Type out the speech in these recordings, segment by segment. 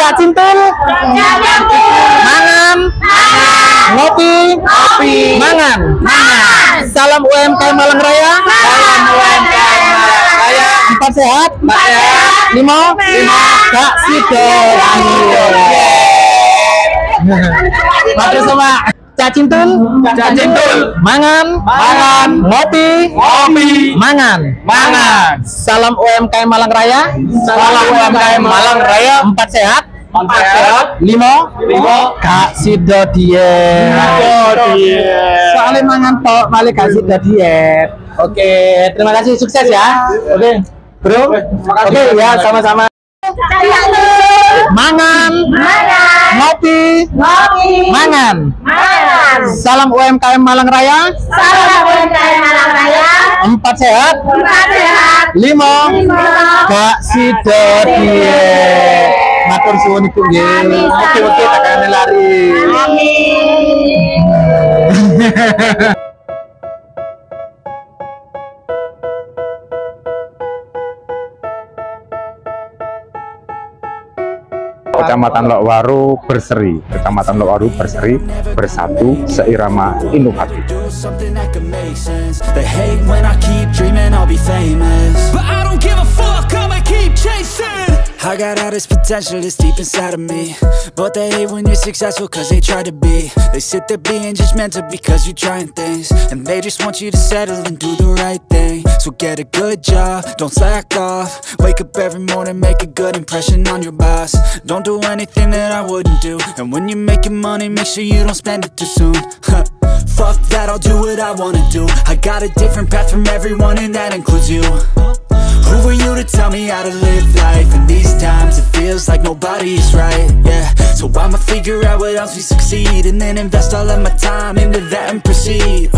Cak Cintul, mangan, ngopi, mangan. Salam UMKM Malang Raya. Empat sehat, 5 Kak Sido. Matur sama Cak Cintul, mangan, ngopi, mangan. Salam UMKM Malang Raya. Empat sehat, 5 Kak Sido diet. Soalnya mangan tok, malah Kak Sido diet. Oke, terima kasih, sukses ya. Oke, bro. Oke ya, sama-sama. Mangan, ngopi, mangan. Salam UMKM Malang Raya. Empat sehat, 5 Kak Sido diet. Matur suwun ibu nggih. Oke, takane lari. Kecamatan Lokwaru berseri, bersatu seirama inovatif. I got all this potential that's deep inside of me, but they hate when you're successful cause they try to be. They sit there being judgmental because you're trying things, and they just want you to settle and do the right thing. So get a good job, don't slack off. Wake up every morning, make a good impression on your boss. Don't do anything that I wouldn't do, and when you're making money, make sure you don't spend it too soon. Fuck that, I'll do what I wanna do. I got a different path from everyone and that includes you. Who are you to tell me how to live life? In these times it feels like nobody is right, yeah. So I'ma figure out what else we succeed, and then invest all of my time into that and proceed.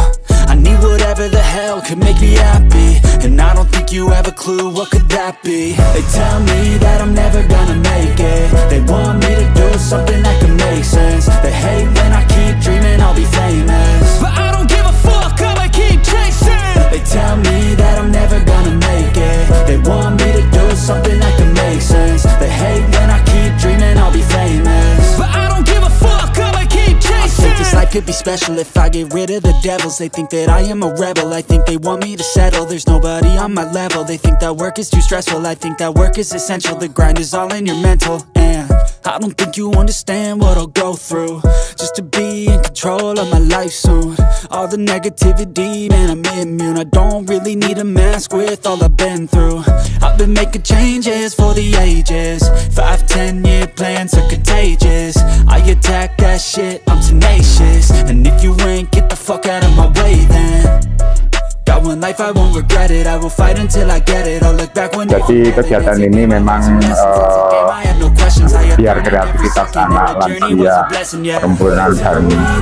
I need whatever the hell could make me happy, and I don't think you have a clue what could that be. They tell me that I'm never gonna make it. They want me to do something that can make sense. They hate when I keep dreaming I'll be famous, but I don't give a fuck, I'ma keep chasing. They tell me that I'm never gonna make it. They want me to do something that can make sense. They hate when I keep dreaming I'll be famous, but I don't give a fuck, I'ma keep chasing. I think this life could be special if I get rid of the devils. They think that I am a rebel, I think they want me to settle. There's nobody on my level, they think that work is too stressful. I think that work is essential, the grind is all in your mental. And I don't think you understand what I'll go through just to be in control of my life soon. All the negativity, man, I'm immune. I don't really need a mask with all I've been through. I've been making changes for the ages. 5-10 year plans are contagious. I attack that shit, I'm tenacious. And if you ain't, get the fuck out of my way then. Got one life, I won't regret it. I will fight until I get it. I'll look back when. Jadi kegiatan ini memang biar kreativitas anak lansia, perempuan dan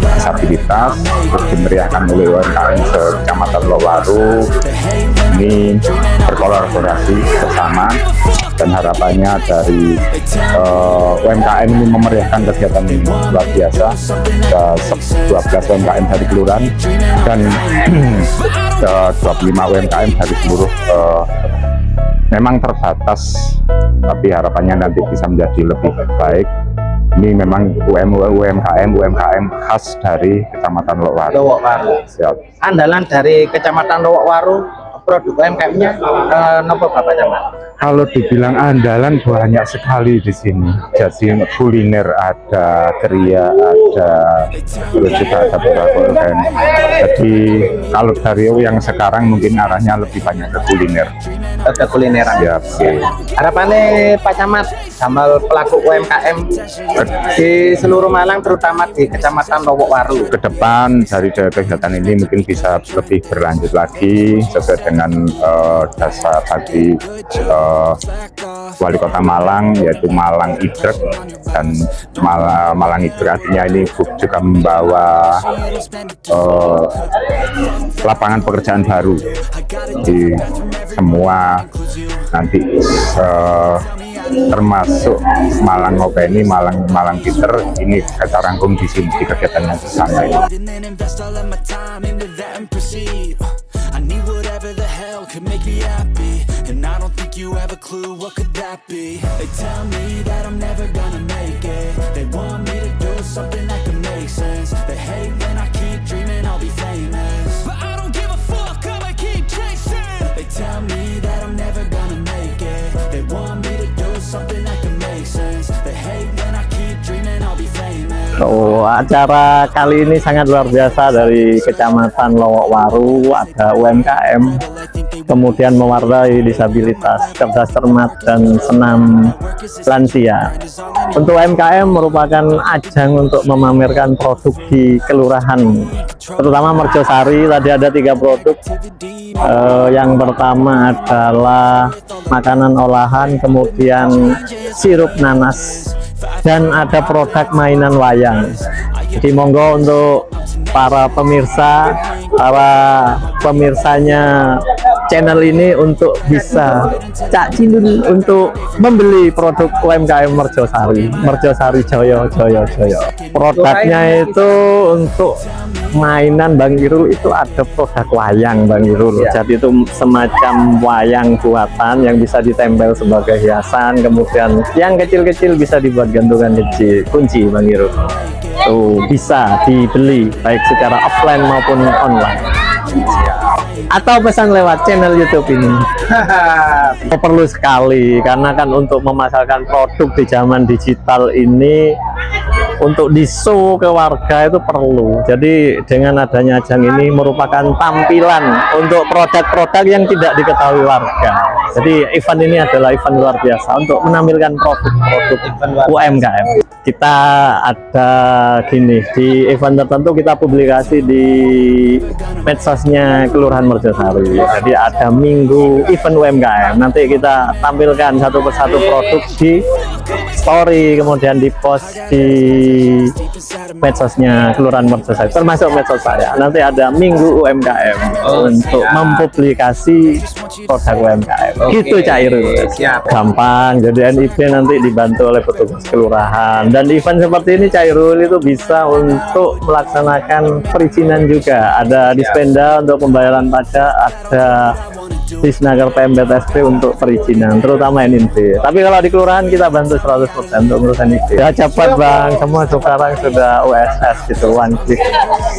disabilitas terus dimeriahkan oleh UMKM Kecamatan Lokwaru. Ini berkolaborasi bersama, dan harapannya dari UMKM ini memeriahkan kegiatan ini luar biasa. 12 UMKM dari kelurahan dan 25 UMKM dari seluruh, memang terbatas, tapi harapannya nanti bisa menjadi lebih baik. Ini memang UMKM khas dari Kecamatan Lokwaru. Andalan dari Kecamatan Lokwaru, produk UMKM-nya nopo Bapak Camat? Kalau dibilang andalan banyak sekali di sini. Jadi kuliner ada, kria ada, terus juga ada beberapa UMKM. Jadi kalau dari yang sekarang mungkin arahnya lebih banyak ke kuliner. Ke kulineran. Ya, harapannya Pak Camat sama pelaku UMKM di seluruh Malang, terutama di Kecamatan Lokwaru. Ke depan dari kegiatan ini mungkin bisa lebih berlanjut lagi sesuai dengan dasar tadi Wali Kota Malang, yaitu Malang Idrek, dan Malang Idrek artinya ini juga membawa lapangan pekerjaan baru di semua nanti, termasuk Malang Openi, Malang Peter, ini kita rangkum di sini di kegiatan yang di sana ini. I need whatever the hell could make me happy, and I don't think think you have a clue, what could that be? They tell me that I'm never gonna make it. They want me to do something that can make sense. They hate when I keep dreaming I'll be famous, but I don't give a fuck, I'ma keep chasing. They tell me that I'm never gonna make it. They want me to do something that can make sense. They hate when I keep dreaming I'll be famous. Oh, acara kali ini sangat luar biasa dari Kecamatan Lowokwaru. Ada UMKM, kemudian mewarnai disabilitas, cerdas cermat, dan senam lansia. Untuk UMKM merupakan ajang untuk memamerkan produk di kelurahan, terutama Merjosari. Tadi ada 3 produk. Yang pertama adalah makanan olahan, kemudian sirup nanas, dan ada produk mainan wayang. Jadi monggo untuk para pemirsanya channel ini untuk bisa cak cilun untuk membeli produk UMKM Merjosari Joyo. Produknya itu untuk mainan Bang Irul, itu ada produk wayang Bang Irul. Jadi itu semacam wayang buatan yang bisa ditempel sebagai hiasan, kemudian yang kecil-kecil bisa dibuat gantungan kunci Bang Irul. Tuh bisa dibeli baik secara offline maupun online, atau pesan lewat channel YouTube ini. Perlu sekali, karena kan untuk memasarkan produk di zaman digital ini, untuk di-show ke warga itu perlu. Jadi dengan adanya ajang ini merupakan tampilan untuk produk-produk yang tidak diketahui warga. Jadi event ini adalah event luar biasa untuk menampilkan produk-produk UMKM. Kita ada gini, di event tertentu kita publikasi di medsosnya Kelurahan Merjosari. Jadi ada minggu event UMKM. Nanti kita tampilkan satu persatu produk di story, kemudian di post di medsosnya Kelurahan Merjosari, termasuk medsos saya. Nanti ada minggu UMKM untuk mempublikasi produk UMKM. Gitu Cairul. Gampang. Jadi NIB nanti dibantu oleh petugas kelurahan. Dan event seperti ini Cairul itu bisa untuk melaksanakan perizinan juga. Ada Dispenda untuk pembayaran pajak, ada Disnaker PMBTSP untuk perizinan, terutama NIB. Tapi kalau di kelurahan kita bantu 100% untuk urusan NIB. Ya cepat Bang, semua sekarang sudah USS gitu, one click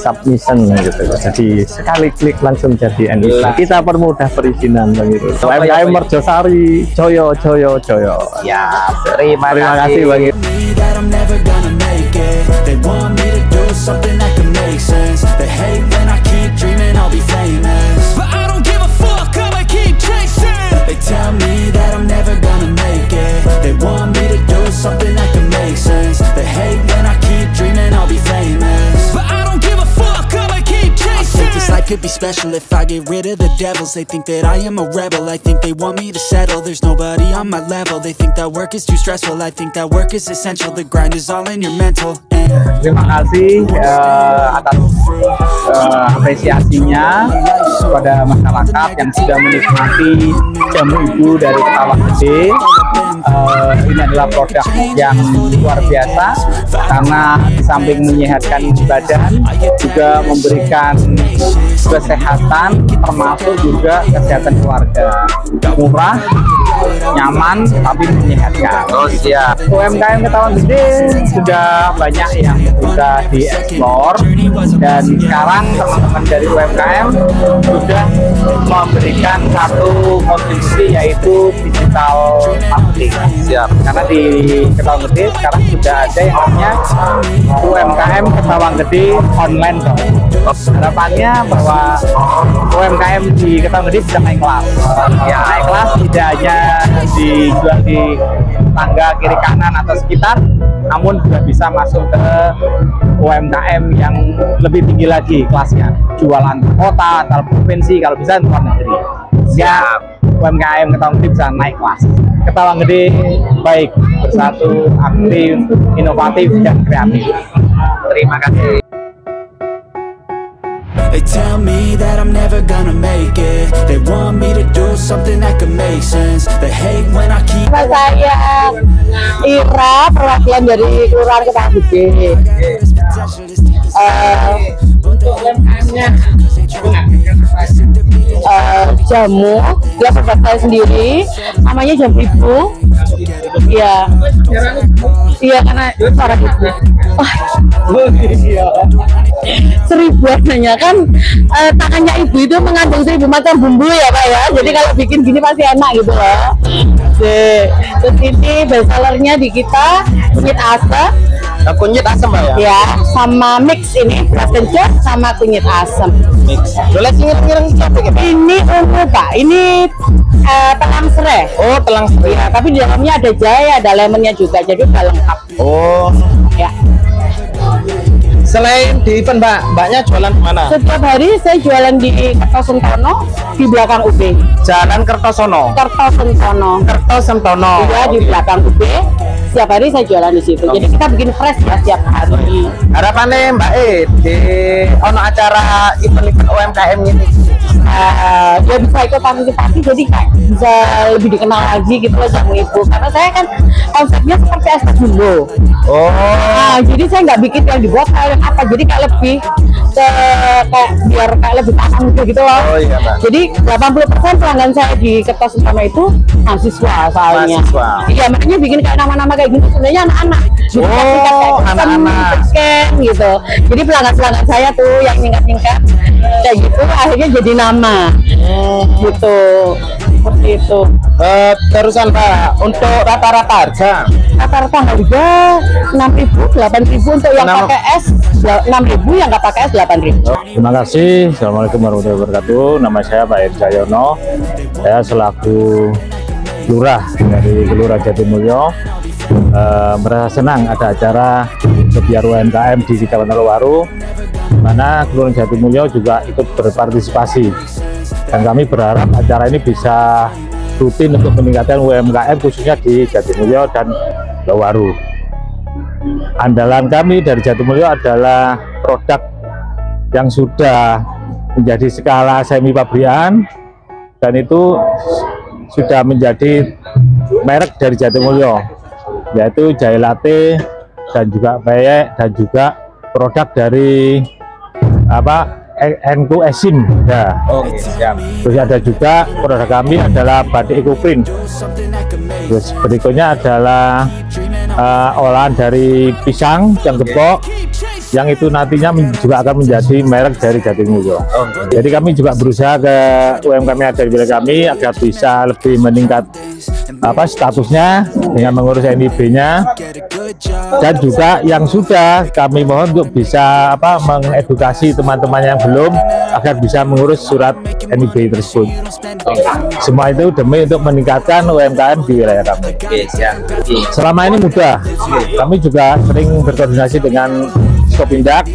submission gitu. Jadi sekali klik langsung jadi NIB. Kita permudah perizinan begitu. UMKM Merjosari Joyo. Ya, terima kasih Bang Irul. They tell me that I'm never gonna make it. They want me to do something that can make sense. They hate when I keep dreaming I'll be famous, but I don't give a fuck, I'ma keep chasing. I think this life could be special if I get rid of the devils. They think that I am a rebel, I think they want me to settle. There's nobody on my level. They think that work is too stressful, I think that work is essential. The grind is all in your mental. Terima kasih atas apresiasinya kepada masyarakat yang sudah menikmati jamu ibu dari Ketawang Gede. Ini adalah produk yang luar biasa karena di samping menyehatkan badan juga memberikan kesehatan, termasuk juga kesehatan keluarga. Murah, nyaman, tapi menyehatkan. UMKM Ketawang Gede sudah banyak yang bisa dieksplor, dan sekarang teman-teman dari UMKM sudah memberikan satu kontribusi, yaitu digital marketing. Karena di Ketawang Gede sekarang sudah ada yang namanya UMKM Ketawang Gede online. Harapannya bahwa UMKM di Ketawang Gede bisa naik kelas. Ya, naik kelas tidak hanya dijual di tangga kiri kanan atau sekitar, namun juga bisa masuk ke UMKM yang lebih tinggi lagi kelasnya, jualan kota atau provinsi, kalau bisa luar negeri. Siap, UMKM Ketawang Gede bisa naik kelas. Ketawang Gede baik, bersatu, aktif, inovatif, dan kreatif. Terima kasih. They tell me that I'm never gonna make it. They want me to do something that can make sense. They hate when I keep. Saya Ira, perwakilan dari Kelurahan Ketawang Gede. Untuk UMKM-nya jamu dia produk saya sendiri, namanya Jam Ibu. Iya, iya karena suara ibu. Wah, seribu warnanya kan, tangannya ibu itu mengandung 1000 macam bumbu ya Pak ya. Jadi kalau bikin gini pasti enak gitu loh. Terus ini bestsellernya di kita kunyit asam. Kunyit asam Mbak ya? Ya, sama mix ini beras kencur sama kunyit asam. Mix. Boleh singit-singit capek ya Pak? Ini ungu Pak, ini telang serai. Oh, telang serai. Ya, tapi di dalamnya ada jahe, ada lemonnya juga, jadi udah lengkap. Oh, Ya. selain di event Mbaknya jualan kemana? Setiap hari saya jualan di Kertosentono di belakang UB. Jalan Kertosono. Kertosentono. Kertosentono. Iya di belakang UB. Setiap hari saya jualan di situ. Jadi kita bikin fresh ya setiap hari. Harapannya Mbak di ono acara event-event UMKM ini. Dia bisa ikut partisipasi, jadi kayak bisa lebih dikenal lagi gitu loh Jamu Ibu. Karena saya kan konsepnya seperti es jumbo. Oh. Nah, jadi saya nggak bikin yang di botol yang apa, jadi kayak lebih kayak biar kayak lebih tahan gitu loh. Oh iya Mbak. Jadi 80% pelanggan saya di Kertosentono itu mahasiswa soalnya. Mahasiswa. Iya, makanya bikin kayak nama-nama kayak gini sebenarnya anak-anak. Jadi Oh, anak-anak. gitu. Jadi pelanggan-pelanggan saya tuh yang tingkat-tingkat kayak gitu akhirnya jadi nama. Gitu. Seperti itu. Terusan Pak, untuk rata-rata harga Rata-rata harga 6.000, 8.000 untuk yang Enam- pakai es, 6.000 yang nggak pakai es 8.000. Terima kasih. Assalamualaikum warahmatullahi wabarakatuh. Nama saya Pak Edi Cahyono. Saya selaku lurah dari Kelurahan Jatimulyo. Merasa senang ada acara Gebiar UMKM di Kecamatan Lowaru, mana Kelurahan Jatimulyo juga ikut berpartisipasi. Dan kami berharap acara ini bisa rutin untuk meningkatkan UMKM khususnya di Jatimulyo dan Lowaru. Andalan kami dari Jatimulyo adalah produk yang sudah menjadi skala semi pabrikan dan itu sudah menjadi merek dari Jatimulyo, yaitu jahe latte dan juga peyek dan juga produk dari Enku Esim ya. Oke, siap. Terus ada juga produk kami adalah batik ekoprint. Terus berikutnya adalah olahan dari pisang yang gepok, yang itu nantinya juga akan menjadi merek dari Jatimulyo. Jadi kami juga berusaha ke UMKM yang ada di wilayah kami agar bisa lebih meningkat statusnya dengan mengurus NIB-nya, dan juga yang sudah kami mohon untuk bisa mengedukasi teman-teman yang belum agar bisa mengurus surat NIB tersebut. Semua itu demi untuk meningkatkan UMKM di wilayah kami. Oke, siap. Selama ini mudah, kami juga sering berkoordinasi dengan Skopindak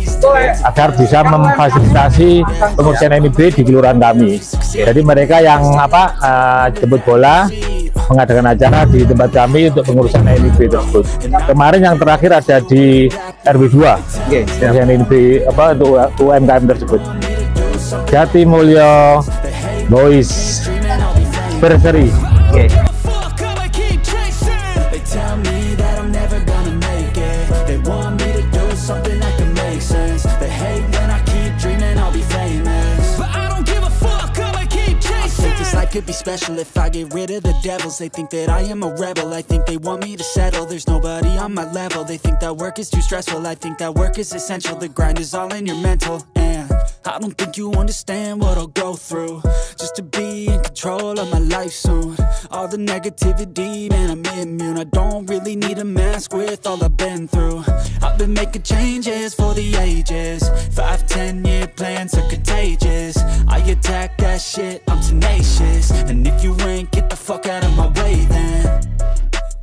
agar bisa memfasilitasi pengurusan NIB di kelurahan kami. Jadi mereka yang jemput bola mengadakan acara di tempat kami untuk pengurusan NIB tersebut. Kemarin yang terakhir ada di RW2, pengurusan NIB untuk UMKM tersebut. Jatimulyo Boys Berseri. Could be special if I get rid of the devils. They think that I am a rebel. I think they want me to settle. There's nobody on my level. They think that work is too stressful. I think that work is essential. The grind is all in your mental. And I don't think you understand what I'll go through just to be in control of my life soon. All the negativity, man, I'm immune. I don't really need a mask with all I've been through. I've been making changes for the ages. 5-10 year plans are contagious. I attack that shit, I'm tenacious. And if you ain't, get the fuck out of my way then.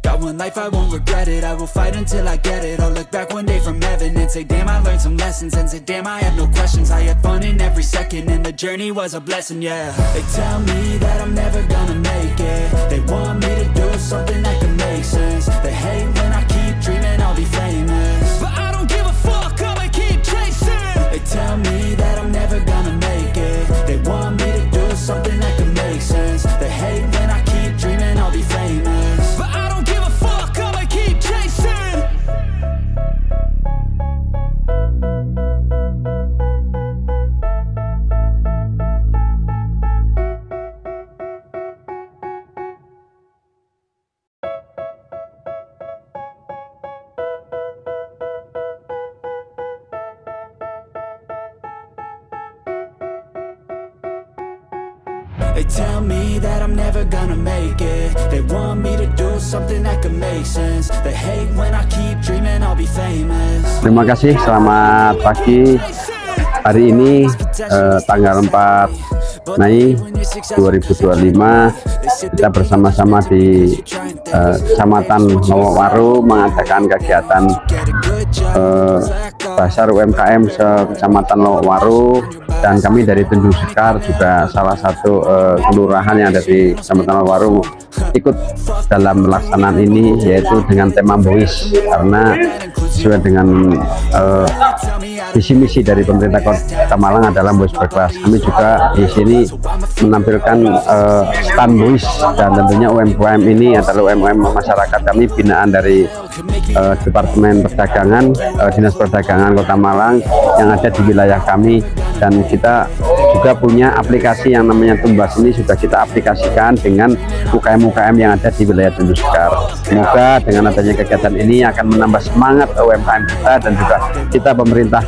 Got one life, I won't regret it. I will fight until I get it. I'll look back one day from heaven and say, damn, I learned some lessons. And say, damn, I have no questions. I had fun in every second and the journey was a blessing, yeah. They tell me that I'm never gonna make it. They want me to do something that can make sense. They hate when I keep dreaming I'll be famous, but I don't give a fuck, I'ma keep chasing. They tell me that I'm never gonna make it. They want me to do something that can make sense. They hate when I keep dreaming I'll be famous, but I don't give a fuck, I'ma keep chasing. They tell me that I'm never gonna make it. They want me to do something that could make sense. They hate when I keep dreaming I'll be famous. Terima kasih, selamat pagi. Hari ini tanggal 4 Mei 2025 kita bersama-sama di Kecamatan Lowowaru mengadakan kegiatan Basar UMKM Kecamatan Lowowaru, dan kami dari Tanjung Sekar juga salah satu kelurahan yang ada di Kecamatan Lowowaru ikut dalam pelaksanaan ini, yaitu dengan tema Boys, karena sesuai dengan visi misi dari pemerintah Kota Malang adalah Boys berkelas. Kami juga di sini menampilkan stand Boys, dan tentunya UMKM ini adalah UMKM masyarakat kami binaan dari Departemen Perdagangan, Dinas Perdagangan Kota Malang yang ada di wilayah kami, dan kita juga punya aplikasi yang namanya Tumbas. Ini sudah kita aplikasikan dengan UKM-UKM yang ada di wilayah Tanjung Sekar. Semoga dengan adanya kegiatan ini akan menambah semangat UMKM kita, dan juga kita pemerintah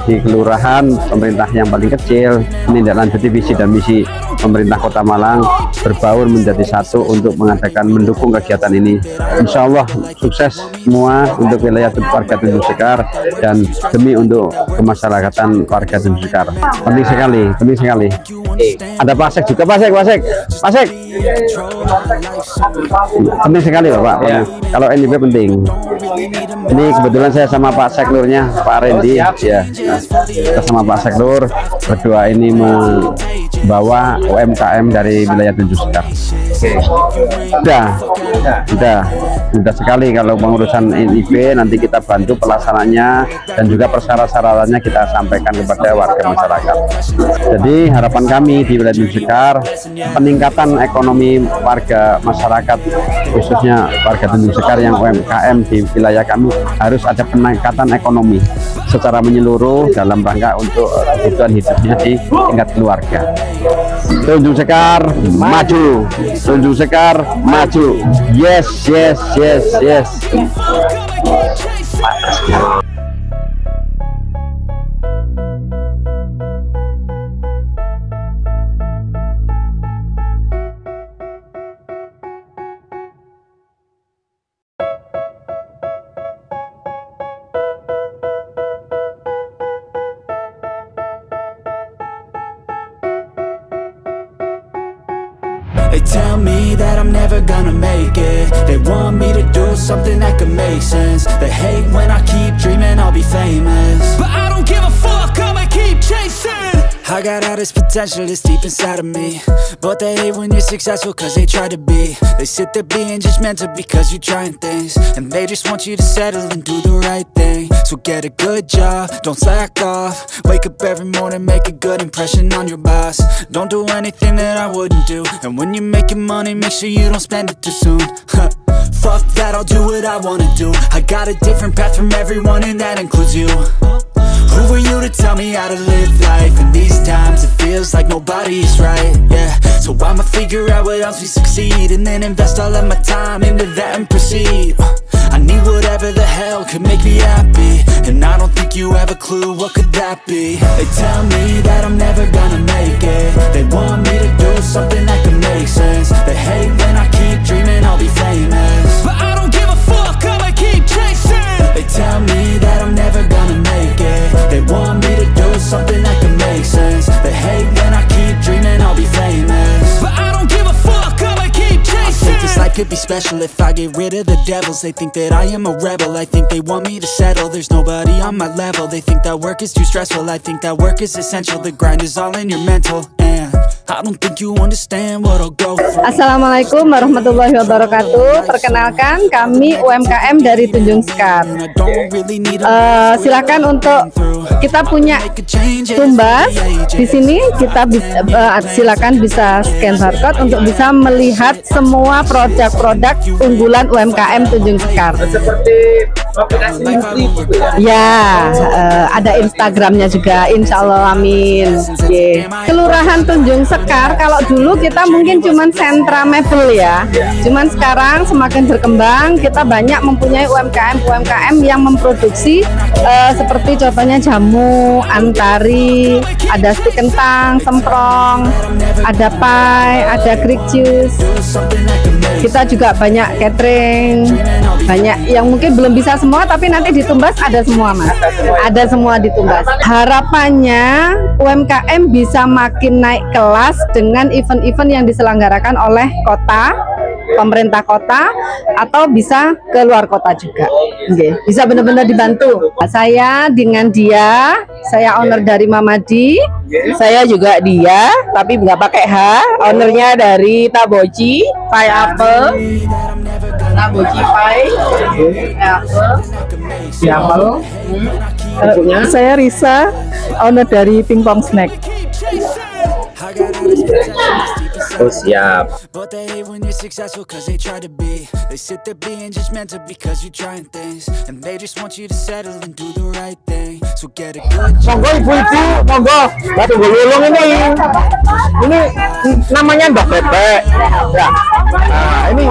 di kelurahan, pemerintah yang paling kecil, menindaklanjuti visi dan misi pemerintah Kota Malang berbaur menjadi satu untuk mendukung kegiatan ini. Insya Allah sukses semua untuk wilayah warga Tanjung Sekar dan demi untuk kemasyarakatan warga Tanjung Sekar. Penting sekali, penting sekali. Ada Pak Sek juga, Pak Sek. Penting sekali Bapak. Ya. Kalau NIB penting. Ini kebetulan saya sama Pak Seklurnya, Pak Randy, ya. Kita sama Pak Seklur berdua ini membawa UMKM dari wilayah Tanjung Sekar. Sudah sekali kalau pengurusan NIB, nanti kita bantu pelaksananya dan juga persyarat-syaratannya kita sampaikan kepada warga masyarakat. Jadi harapan kami di wilayah Tanjung Sekar, peningkatan ekonomi warga masyarakat, khususnya warga Tanjung Sekar yang UMKM di wilayah kami, harus ada peningkatan ekonomi secara menyeluruh dalam rangka untuk kebutuhan hidupnya di tingkat keluarga. Tanjung Sekar maju, Tanjung Sekar maju. Yes. They tell me that I'm never gonna make it. They want me to do something that could make sense. They hate when I keep dreaming I'll be famous, but I don't give a fuck, I'ma keep chasing. I got all this potential that's deep inside of me, but they hate when you're successful cause they try to be. They sit there being judgmental because you're trying things, and they just want you to settle and do the right thing. So get a good job, don't slack off. Wake up every morning, make a good impression on your boss. Don't do anything that I wouldn't do, and when you're making money, make sure you don't spend it too soon. Fuck that, I'll do what I wanna do. I got a different path from everyone, and that includes you. Who are you to tell me how to live life? In these times it feels like nobody's right, yeah. So I'ma figure out what else we succeed, and then invest all of my time into that and proceed. I need whatever the hell could make me happy, and I don't think you have a clue what could that be. They tell me that I'm never gonna make it. They want me to do something that could make sense. They hate when I keep dreaming I'll be famous, but I don't give a fuck, I'ma keep chasing. They tell me that I'm never gonna make it. They want me to do something that can make sense. They hate when I keep dreaming I'll be famous, but I don't give a fuck, I'ma keep chasing. I think this life could be special if I get rid of the devils. They think that I am a rebel, I think they want me to settle. There's nobody on my level. They think that work is too stressful, I think that work is essential. The grind is all in your mental, and I don't think you understand what I'll go through. Assalamualaikum warahmatullahi wabarakatuh. Perkenalkan, kami UMKM dari Tanjung Sekar. Silakan untuk kita punya Tumbas. Di sini kita silakan bisa scan barcode untuk bisa melihat semua produk-produk unggulan UMKM Tanjung Sekar. Seperti Ya, ada Instagramnya juga, insya Allah, amin. Kelurahan Tunjung Sekar, kalau dulu kita mungkin cuman sentra mebel ya, cuman sekarang semakin berkembang, kita banyak mempunyai UMKM yang memproduksi seperti contohnya jamu, antari, ada stik kentang, semprong, ada pie, ada Greek juice. Kita juga banyak catering, banyak yang mungkin belum bisa semua, tapi nanti ditumbas ada semua, Mas. Ada semua ditumbas. Harapannya UMKM bisa makin naik kelas dengan event-event yang diselenggarakan oleh kota, pemerintah kota, atau bisa ke luar kota juga. Bisa benar-benar dibantu. Saya dengan dia, saya owner dari Mamadi, saya juga dia, tapi nggak pakai H, ownernya dari Taboji, Pie Apple, Taboji Pie, Apple. Saya Risa, owner dari Pingpong Snack. Oh, siap. But they hate when you're successful cause they try to be. They sit there being judgmental because you're trying things, and they just want you to settle and do the right thing. So get a good job. Monggo ibu-ibu, monggo. Batu gulung ini namanya Mbak Bebek. Ya. Nah, ini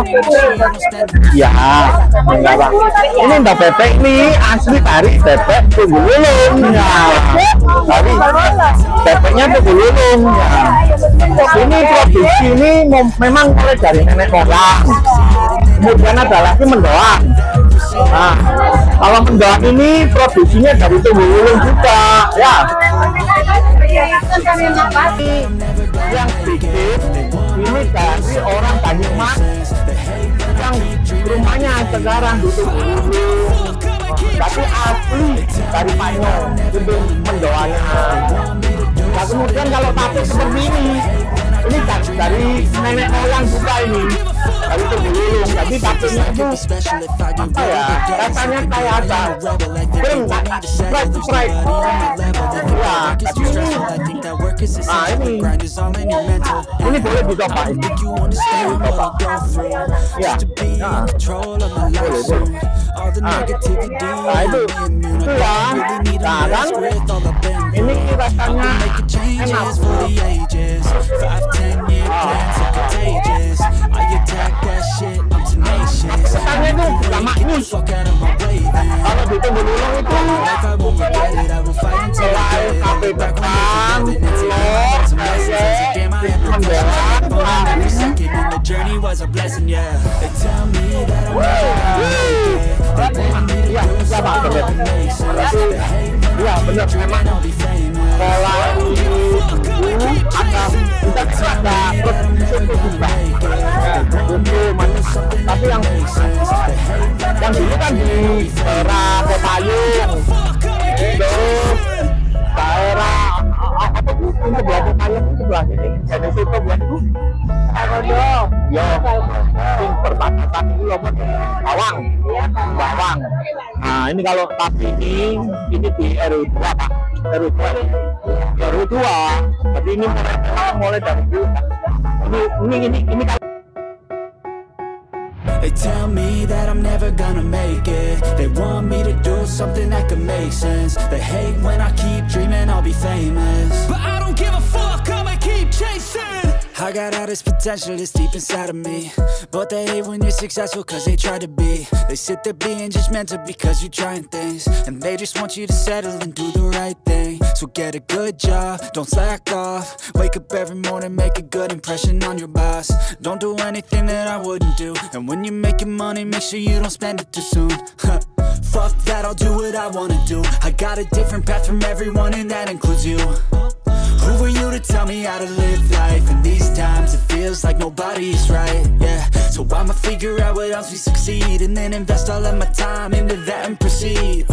ya, enggak Pak. Ini Mbak Bebek ini asli dari bebek Tunggululung. Ya. Dari bebeknya Tunggululung. Ya. Ini produksi ini memang mulai dari nenek moyang. Kemudian ada lagi mendoan. Nah, kalau mendoan ini produksinya dari Tunggululung juga, ya. Yang bikin ini dari orang Banyumas yang rumahnya sekarang di Tunggululung, tapi asli dari Panyo, itu mendoannya. Nah, kemudian kalau tape seperti ini dari nenek moyang juga ini, dari Tunggululung. Jadi tapenya itu apa ya? Rasanya kayak ada krim, sprite. Ya, tapi ini boleh dicoba ini. Coba. Ya, nah, boleh. Nah, itu ya. Nah, kan ini rasanya enak. Kesannya itu gak maknyus. Kalau di Tunggululung itu selain kafe depan, telur, iya bener, memang pola ada produksi itu juga, tapi yang dulu kan di daerah Pepayung, terus daerah apa tuh ini sebelah Pepayung itu sebelah sini, jadi situ buat itu ya, perbatasan itu loh, Bawang. Nah, ini kalau tapi ini di RW2 Pak, RW2. Tapi ini mulai dari dulu. Ini kalau They tell me that I'm never gonna make it. They want me to do something that could make sense. They hate when I keep dreaming I'll be famous, but I don't give a fuck, I'ma keep chasing. I got all this potential that's deep inside of me, but they hate when you're successful cause they try to be. They sit there being judgmental because you're trying things, and they just want you to settle and do the right thing. So get a good job, don't slack off. Wake up every morning, make a good impression on your boss. Don't do anything that I wouldn't do, and when you're making money, make sure you don't spend it too soon. Fuck that, I'll do what I wanna do. I got a different path from everyone, and that includes you. Who are you to tell me how to live life? In these times it feels like nobody's right, yeah. So I'ma figure out what else we succeed, and then invest all of my time into that and proceed.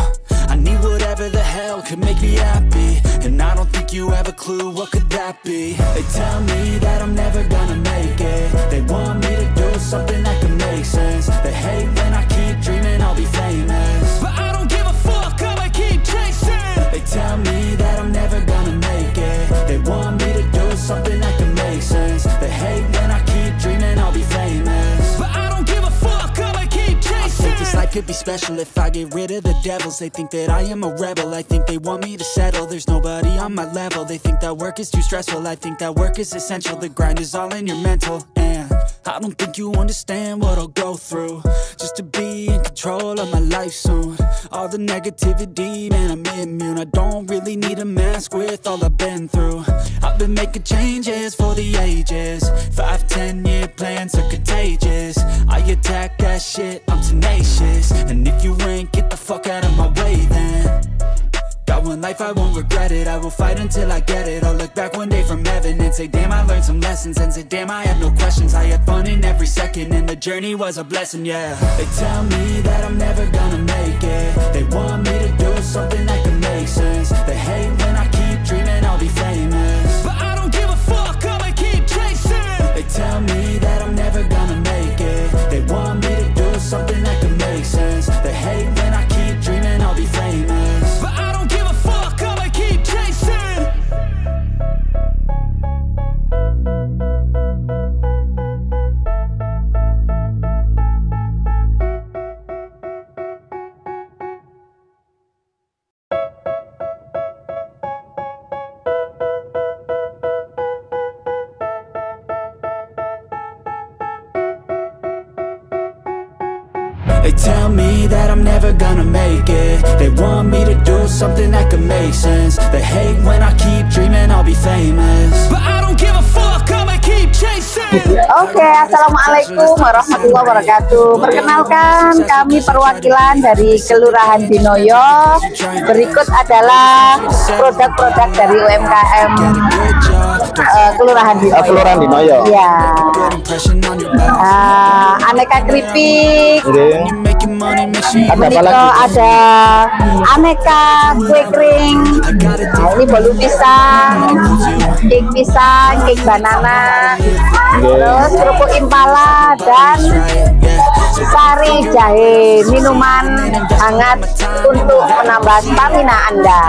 I need whatever the hell could make me happy, and I don't think you have a clue what could that be. They tell me that I'm never gonna make it. They want me to do something that could make sense. They hate when I keep dreaming I'll be famous, but I don't give a fuck, I'ma keep chasing. They tell me that I'm never gonna make it. They want me to do something that can make sense. They hate when I keep dreaming I'll be famous, but I don't give a fuck, I'ma keep chasing. I take this life to be special if I get rid of the devils. They think that I am a rebel, I think they want me to settle. There's nobody on my level, they think that work is too stressful. I think that work is essential, the grind is all in your mental. And I don't think you understand what I'll go through just to be in control of my life soon. All the negativity, man, I'm immune. I don't really need a mask with all I've been through. I've been making changes for the ages. 5-10 year plans are contagious. I attack that shit, I'm tenacious. And if you ain't, get the fuck out of my way then. Got one life, I won't regret it. I will fight until I get it. I'll look back one day from heaven and say, damn, I learned some lessons. And say, damn, I have no questions. I had fun in every second, and the journey was a blessing, yeah. They tell me that I'm never gonna make it. They want me to do something that can make sense. They hate when I keep dreaming I'll be famous, but I don't give a fuck, I'ma keep chasing. They tell me that I'm never gonna make it. They want me to do something that can make sense. They hate when I keep dreaming I'll be famous, but I don't give a fuck, I'ma keep chasing. They tell me that I'm never gonna make it. They want me to do something that can make sense. They hate when I keep dreaming I'll be famous, but I don't give a fuck, I'ma keep chasing. Oke, assalamualaikum warahmatullahi wabarakatuh. Perkenalkan, kami perwakilan dari Kelurahan Dinoyo. Berikut adalah produk-produk dari UMKM Kelurahan Dinoyo. Kelurahan Dinoyo. Ya. Aneka keripik. Ada apa lagi? Ada aneka kue kering. Nah, ini bolu pisang, cake banana, terus kerupuk impala dan sari jahe, minuman hangat untuk menambah stamina Anda.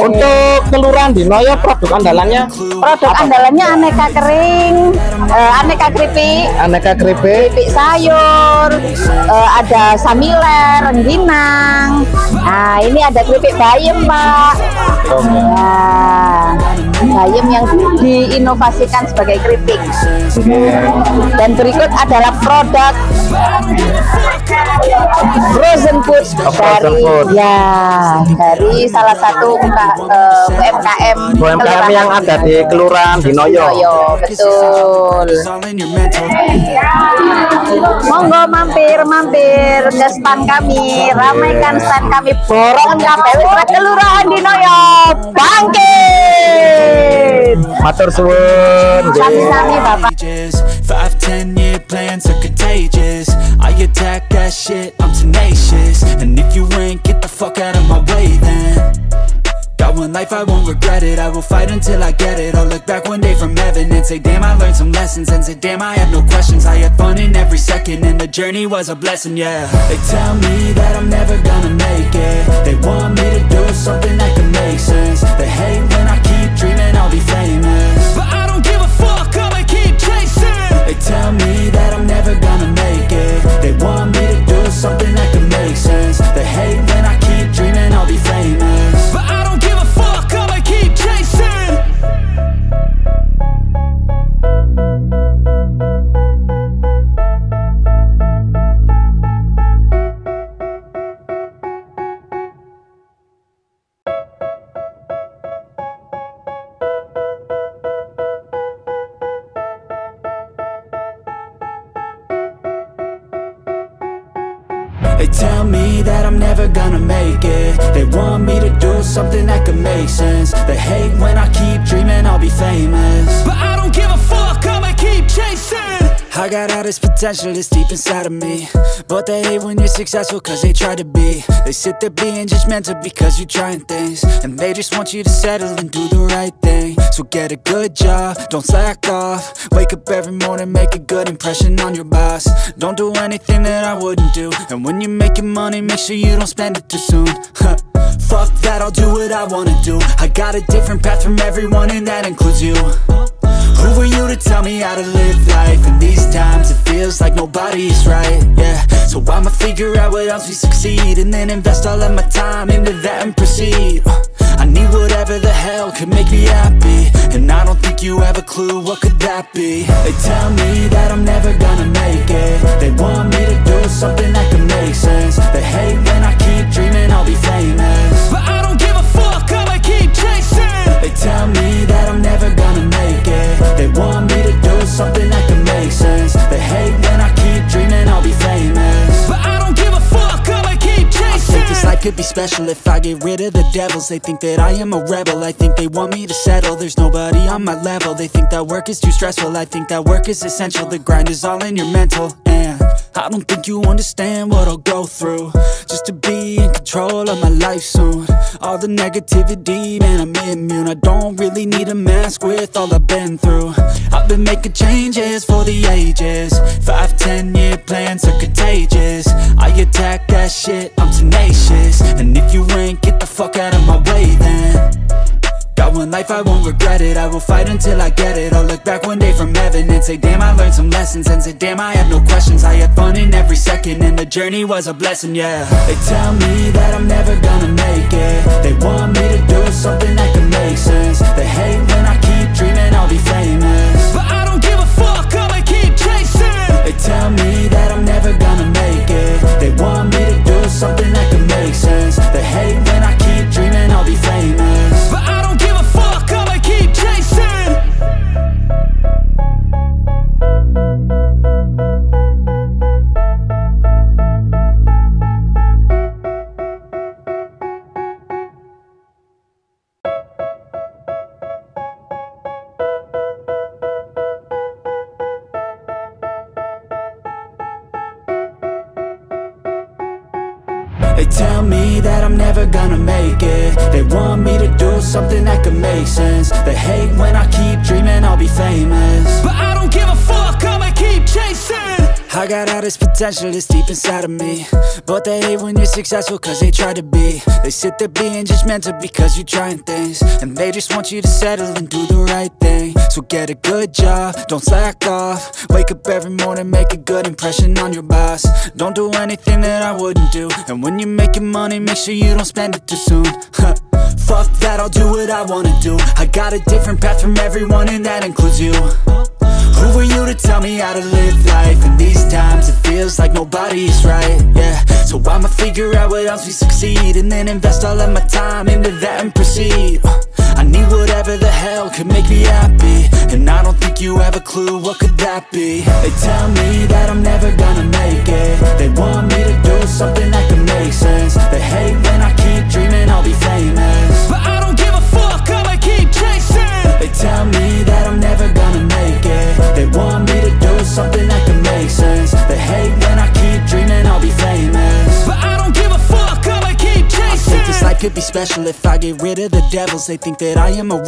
Untuk Kelurahan Dinoyo produk andalannya? Produk andalannya aneka kering, aneka keripik, sayur, ada samiler, rengginang. Nah, ini ada keripik bayam, Pak. Nah, bayam yang diinovasikan sebagai keripik. Dan berikut adalah produk frozen food dari salah satu UMKM yang ada di Kelurahan Dinoyo. Betul. Monggo mampir ke stand kami, ramaikan stand kami, borongan kabeh wis Kelurahan Dinoyo bangkit. Matur suwun. Sami-sami Bapak. 5-10 year plans are contagious. I attack that shit, I'm tenacious. And if you ain't, get the fuck out of my way then. Got one life, I won't regret it. I will fight until I get it. I'll look back one day from heaven and say, damn, I learned some lessons. And say, damn, I have no questions. I had fun in every second, and the journey was a blessing, yeah. They tell me that I'm never gonna make it. They want me to do something that can make sense. They hate when I keep dreaming I'll be famous, but I don't give a fuck, I'ma keep chasing. They tell me that I'm never gonna make it. They want me to do something that can make sense. They hate when I keep dreaming I'll be famous, but I don't give a fuck, I'ma keep chasing. They tell me that I'm never gonna make it. They want me to do something that can make sense. They hate when I keep dreaming I'll be famous, but I don't give a fuck, I'ma keep chasing. I got all this potential that's deep inside of me, but they hate when you're successful cause they try to be. They sit there being judgmental because you're trying things, and they just want you to settle and do the right thing. So get a good job, don't slack off. Wake up every morning, make a good impression on your boss. Don't do anything that I wouldn't do, and when you're making money, make sure you don't spend it too soon. Fuck that, I'll do what I wanna do. I got a different path from everyone, and that includes you. Who are you to tell me how to live life? In these times it feels feels like nobody's right, yeah. So I'ma figure out what else we succeed, and then invest all of my time into that and proceed. I need whatever the hell could make me happy, and I don't think you have a clue what could that be. They tell me that I'm never gonna make it. They want me to do something that could make sense. They hate when I keep dreaming I'll be famous, but I don't give a fuck, I'ma keep chasing. They tell me that I'm never gonna make it. They want me to do something that could make sense. They hate when I keep dreaming I'll be famous, but I don't give a fuck, I'ma keep chasing. I think this life could be special if I get rid of the devils. They think that I am a rebel, I think they want me to settle. There's nobody on my level. They think that work is too stressful, I think that work is essential. The grind is all in your mental, and I don't think you understand what I'll go through just to be in control of my life soon. All the negativity, man, I'm immune. I don't really need a mask with all I've been through. I've been making changes for the ages. 5-10 year plans are contagious. I attack that shit, I'm tenacious. And if you ain't, get the fuck out of my way then. Got one life, I won't regret it. I will fight until I get it. I'll look back one day from heaven and say, damn, I learned some lessons. And say, damn, I have no questions. I had fun in every second, and the journey was a blessing, yeah. They tell me that I'm never gonna make it. They want me to do something that can make sense. They hate when I keep dreaming I'll be famous, but I don't give a fuck, I'ma keep chasing. They tell me that I'm never gonna make it. They want me to do something that can make sense. They hate when I keep dreaming I'll be famous, but I don't give a fuck, I'ma keep chasing. They tell me that I'm never gonna make it. They want me to do something that could make sense. They hate when I keep dreaming I'll be famous, but I don't give a fuck, I'ma keep chasing. I got all this potential that's deep inside of me, but they hate when you're successful cause they try to be. They sit there being judgmental because you're trying things, and they just want you to settle and do the right thing. So get a good job, don't slack off. Wake up every morning, make a good impression on your boss. Don't do anything that I wouldn't do, and when you're making money, make sure you don't spend it too soon. Fuck that, I'll do what I wanna do. I got a different path from everyone, and that includes you. Who are you to tell me how to live life? In these times it feels like nobody's right, yeah. So I'ma figure out what else we succeed, and then invest all of my time into that and proceed. I need whatever the hell could make me happy, and I don't think you have a clue what could that be. They tell me that I'm never gonna make it. They want me to do something that can make sense. They hate when I keep dreaming I'll be famous, but I don't give a fuck, I'ma keep chasing. They tell me that I'm never gonna make it. They want me to do something that can make sense. They hate when I keep dreaming I'll be famous, but I don't give a fuck, I'ma keep chasing. I think this life could be special if I get rid of the devils. They think that I am a